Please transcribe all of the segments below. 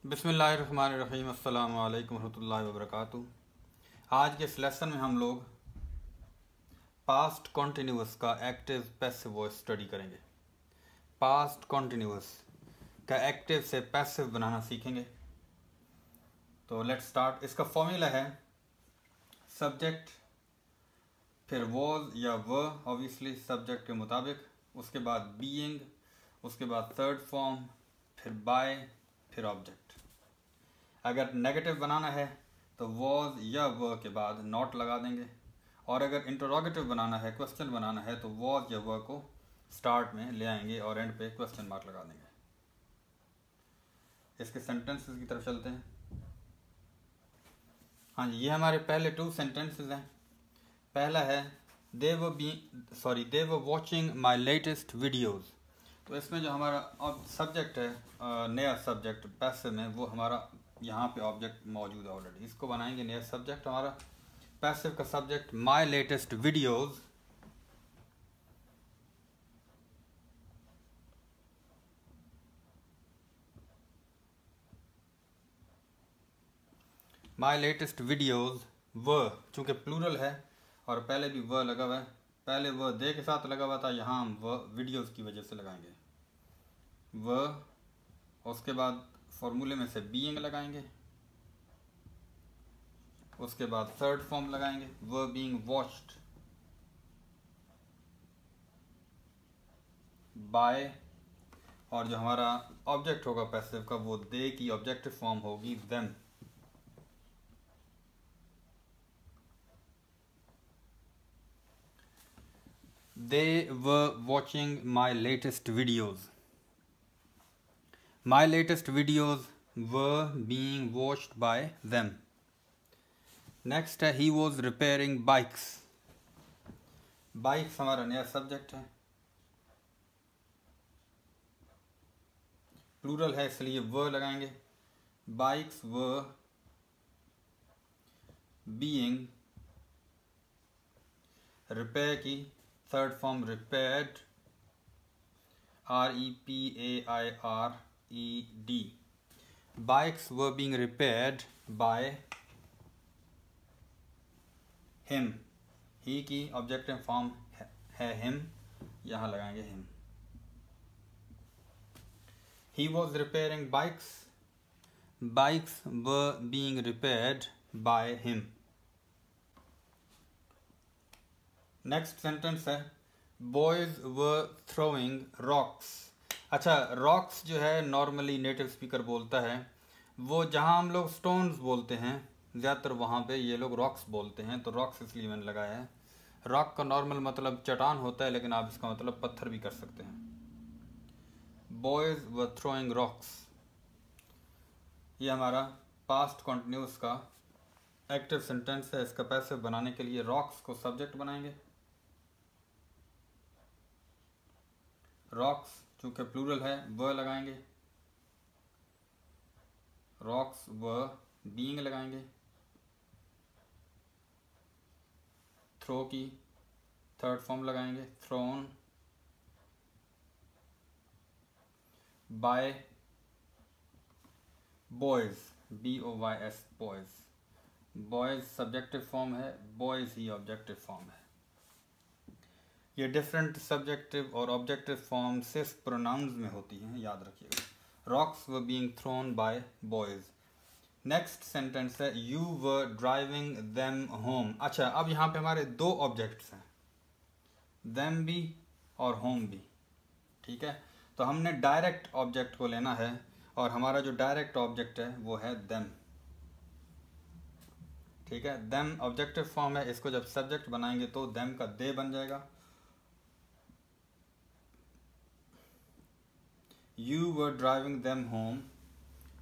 बिस्मिल्लाहिर्रहमानिर्रहीम। अस्सलामु अलैकुम रहमतुल्लाहि व बरकातुहू। आज के इस लेसन में हम लोग पास्ट कॉन्टिन्यूस का एक्टिव पैसिव वॉइस स्टडी करेंगे। पास्ट कॉन्टिन्यूस का एक्टिव से पैसिव बनाना सीखेंगे। तो लेट्स स्टार्ट। इसका फॉर्मूला है सब्जेक्ट, फिर वॉज या व, ऑब्वियसली सब्जेक्ट के मुताबिक, उसके बाद बीइंग, उसके बाद थर्ड फॉर्म, फिर बाय, फिर ऑब्जेक्ट। अगर नेगेटिव बनाना है तो वॉज या व के बाद नॉट लगा देंगे, और अगर इंटरोगेटिव बनाना है, क्वेश्चन बनाना है, तो वॉज या व को स्टार्ट में ले आएंगे और एंड पे क्वेश्चन मार्क लगा देंगे। इसके सेंटेंसेस की तरफ चलते हैं। हाँ जी, ये हमारे पहले 2 सेंटेंसेस हैं। पहला है they were watching my latest videos. तो इसमें जो हमारा सब्जेक्ट है, नया सब्जेक्ट पैसिव में, वो हमारा यहाँ पे ऑब्जेक्ट मौजूद है ऑलरेडी। इसको बनाएंगे नया सब्जेक्ट। हमारा पैसिव का subject my latest videos, my latest videos. व चूँकि प्लूरल है और पहले भी व लगा हुआ है, पहले व दे के साथ लगा हुआ था, यहाँ हम व वीडियोज़ की वजह से लगाएंगे व। उसके बाद फॉर्मूले में से बीइंग लगाएंगे, उसके बाद थर्ड फॉर्म लगाएंगे व बीइंग वॉच्ड बाय, और जो हमारा ऑब्जेक्ट होगा पैसिव का वो दे की ऑब्जेक्टिव फॉर्म होगी them. They were watching my latest videos. My latest videos were being watched by them. Next है he was repairing bikes. Bikes हमारा नया सब्जेक्ट है, प्लूरल है इसलिए व लगाएंगे। बाइक्स व बीइंग, रिपेयर की third form repaired, REPAIRED। Bikes व बीइंग रिपेयर्ड बाय हिम। ही की ऑब्जेक्टिव फॉर्म है हिम, यहाँ लगाएंगे him. He was repairing bikes. Bikes were being repaired by him. Next sentence है boys were throwing rocks. अच्छा, rocks जो है नॉर्मली नेटिव स्पीकर बोलता है, वो जहाँ हम लोग स्टोन्स बोलते हैं ज़्यादातर वहाँ पे ये लोग रॉक्स बोलते हैं, तो रॉक्स इसलिए मैंने लगाया है। रॉक का नॉर्मल मतलब चट्टान होता है, लेकिन आप इसका मतलब पत्थर भी कर सकते हैं। Boys were throwing rocks। ये हमारा पास्ट कॉन्टिन्यूस का एक्टिव सेंटेंस है। इसका पैसिव बनाने के लिए रॉक्स को सब्जेक्ट बनाएंगे। रॉक्स चूँकि प्लूरल है व लगाएंगे, रॉक्स व बीइंग लगाएंगे, थ्रो की थर्ड फॉर्म लगाएंगे thrown, by boys BOYS boys. Boys subjective form है, बॉयज ही ऑब्जेक्टिव फॉर्म है। ये डिफरेंट सब्जेक्टिव और ऑब्जेक्टिव फॉर्म सिर्फ प्रोनाउंस में होती हैं, याद रखिएगा। Rocks were being thrown by boys. Next sentence है you were driving them home. अच्छा, अब यहाँ पे हमारे 2 ऑब्जेक्ट्स हैं, देम भी और होम भी, ठीक है। तो हमने डायरेक्ट ऑब्जेक्ट को लेना है, और हमारा जो डायरेक्ट ऑब्जेक्ट है वो है देम, ठीक है। देम ऑब्जेक्टिव फॉर्म है, इसको जब सब्जेक्ट बनाएंगे तो देम का दे बन जाएगा। You were driving them home,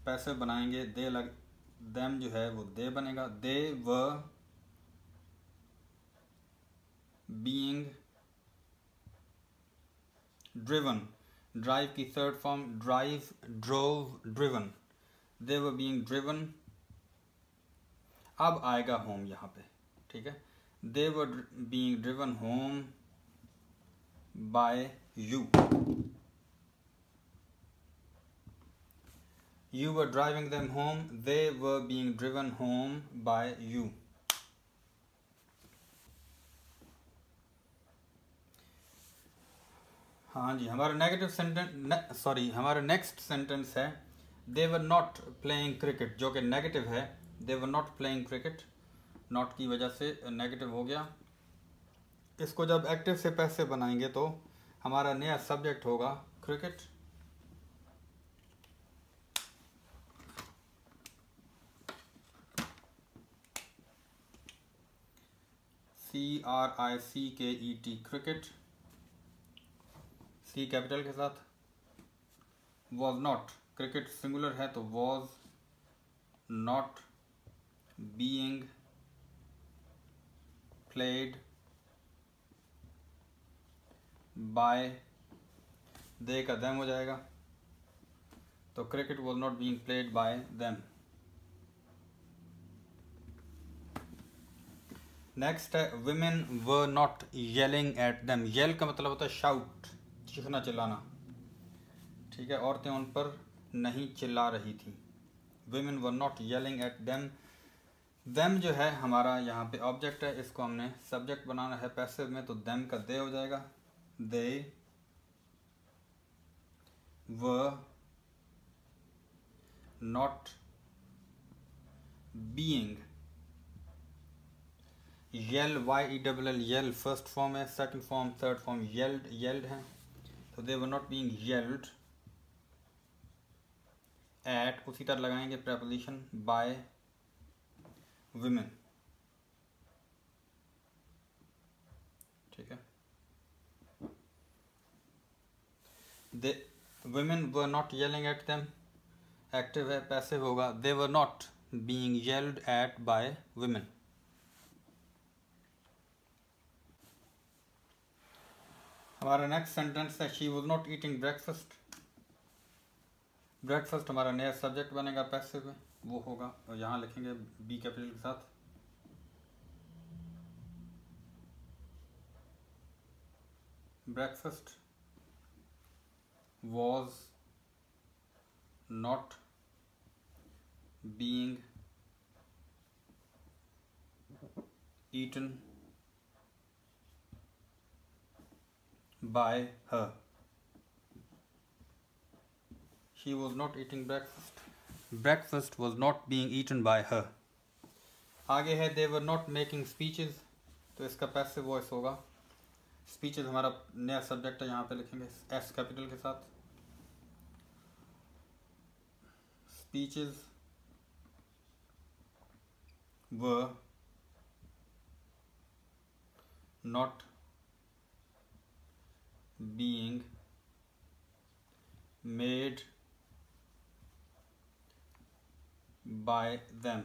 passive बनाएंगे देम जो है वो दे बनेगा। They were being driven, drive की third form drive, drove, driven. They were being driven. अब आएगा होम यहाँ पे, ठीक है। They were being driven home by you. You were driving them home. They were being driven home by you. हाँ जी, हमारा नेगेटिव सेंटेंस हमारा नेक्स्ट सेंटेंस है they were not playing cricket, जो कि नेगेटिव है. They were not playing cricket, not की वजह से नेगेटिव हो गया. इसको जब एक्टिव से पैसिव बनाएंगे तो हमारा नया सब्जेक्ट होगा cricket. CRICKET cricket, C capital के साथ. वॉज नॉट, क्रिकेट सिंगुलर है तो was not being played by, they का देम हो जाएगा तो cricket was not being played by them. Next है women were not yelling at them. Yell का मतलब होता है शाउट, चीखना चिल्लाना. ठीक है, औरतें उन पर नहीं चिल्ला रही थी. women were not yelling at them. them जो है हमारा यहाँ पे ऑब्जेक्ट है, इसको हमने सब्जेक्ट बनाना है पैसिव में, तो them का दे हो जाएगा. they were not being, yell YELL, yell first form है, second form third form yelled है. तो they were not being yelled at, उसी तरह लगाएंगे प्रेपोजिशन बाय विमेन. ठीक है, they women were not yelling at them, active है, passive होगा. They were not being yelled at by women. हमारा नेक्स्ट सेंटेंस है she was not eating breakfast. Breakfast हमारा नया सब्जेक्ट बनेगा पैसिव में, वो होगा और यहाँ लिखेंगे बी कैपिटल के साथ. Breakfast was not being eaten by her. She was not eating breakfast. Breakfast was not being eaten by her. आगे है they were not making speeches, तो इसका पैसिव वॉइस होगा. स्पीचेस हमारा नया सब्जेक्ट है, यहाँ पे लिखेंगे एस कैपिटल के साथ. Speeches were not being made by them.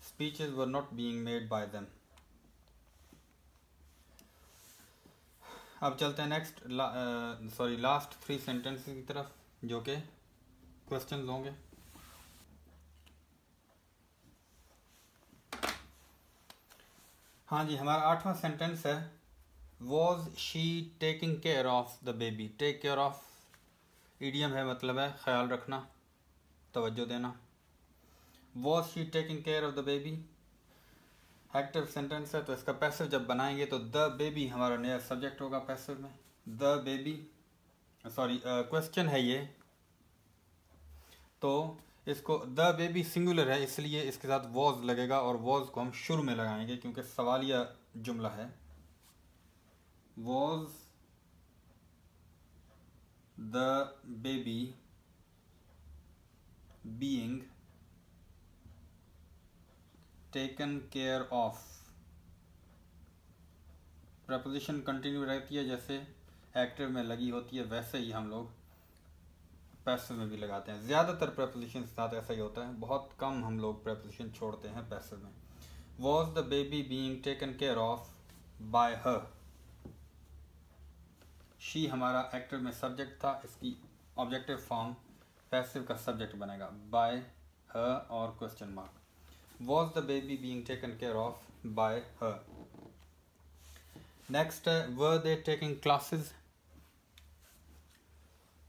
Speeches were not being made by them. अब चलते हैं नेक्स्ट लास्ट 3 सेंटेंसेस की तरफ, जो कि क्वेश्चंस होंगे. हाँ जी, हमारा 8वां सेंटेंस है was she taking care of the baby. Take care of idiom है, मतलब है ख्याल रखना, तवज्जो देना. Was she taking care of the baby active sentence है, तो इसका पैसिव जब बनाएंगे तो द बेबी हमारा नया सब्जेक्ट होगा पैसिव में. द बेबी क्वेश्चन है ये, तो इसको द बेबी सिंगुलर है इसलिए इसके साथ वॉज लगेगा, और वॉज को हम शुरू में लगाएंगे क्योंकि सवालिया जुमला है. Was the baby being taken care of. Preposition continue रहती है, जैसे एक्टिव में लगी होती है वैसे ही हम लोग पैसिव में भी लगाते हैं. ज़्यादातर प्रपोजिशन के साथ ऐसा ही होता है, बहुत कम हम लोग प्रपोजिशन छोड़ते हैं पैसिव में. Was the baby being taken care of bye her. She हमारा एक्टिव में सब्जेक्ट था, इसकी ऑब्जेक्टिव फॉर्म पैसिव का सब्जेक्ट बनेगा बाय हर और question mark. Was the baby being taken care of bye her. Next है वर दे टेकिंग क्लासेस.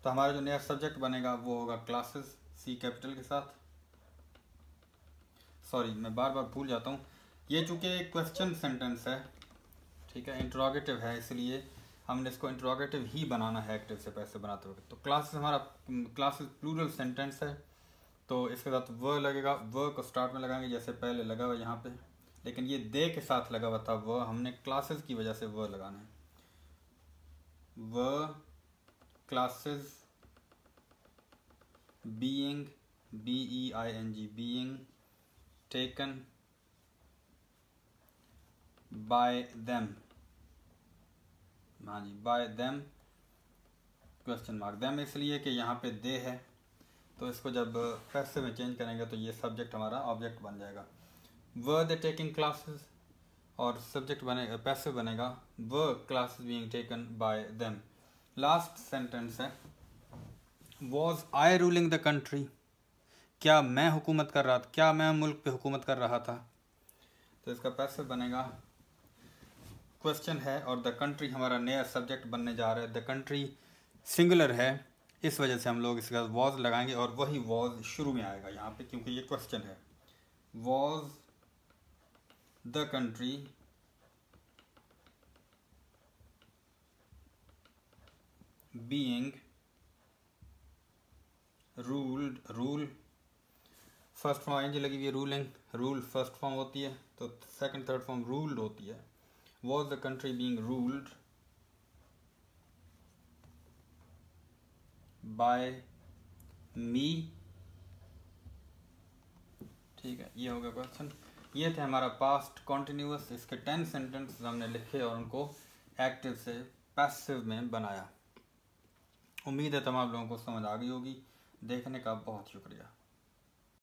तो हमारा जो नया सब्जेक्ट बनेगा वो होगा क्लासेस, सी कैपिटल के साथ। सॉरी, मैं बार बार भूल जाता हूँ, ये चूँकि क्वेश्चन सेंटेंस है, ठीक है, इंट्रोगेटिव है, इसलिए हमने इसको इंट्रोगेटिव ही बनाना है एक्टिव से पैसे बनाते हुए। तो क्लासेस हमारा क्लासेस प्लूरल सेंटेंस है, तो इसके साथ व लगेगा। व को स्टार्ट में लगाएंगे जैसे पहले लगा हुआ यहाँ पे, लेकिन ये दे के साथ लगा हुआ था व, हमने क्लासेस की वजह से व लगाना है। Were classes being, BEING, being taken by them, हाँ जी, by them question mark. Them इसलिए कि यहाँ पे दे है, तो इसको जब पैसे में चेंज करेंगे तो ये सब्जेक्ट हमारा ऑब्जेक्ट बन जाएगा। वर दे टेकिंग क्लासेस, और सब्जेक्ट बनेगा, पैसे बनेगा were classes being taken by them. Last sentence है was I ruling the country, क्या मैं हुकूमत कर रहा था, क्या मैं मुल्क पे हुकूमत कर रहा था। तो इसका पैसे बनेगा, क्वेश्चन है और द कंट्री हमारा नया सब्जेक्ट बनने जा रहा है। द कंट्री सिंगुलर है, इस वजह से हम लोग इसके बाद वॉज लगाएंगे और वही वॉज शुरू में आएगा यहाँ पे, क्योंकि ये क्वेश्चन है। Was the country being ruled, rule first form आएंगे लगी हुई है, रूलिंग, रूल फर्स्ट फॉर्म होती है, तो सेकंड थर्ड फॉर्म रूल्ड होती है। Was the country being ruled by me, ठीक है, ये हो गया क्वेश्चन। ये थे हमारा पास्ट कॉन्टिन्यूअस, इसके 10 सेंटेंस हमने लिखे और उनको एक्टिव से पैसिव में बनाया। उम्मीद है तमाम लोगों को समझ आ गई होगी। देखने का बहुत शुक्रिया।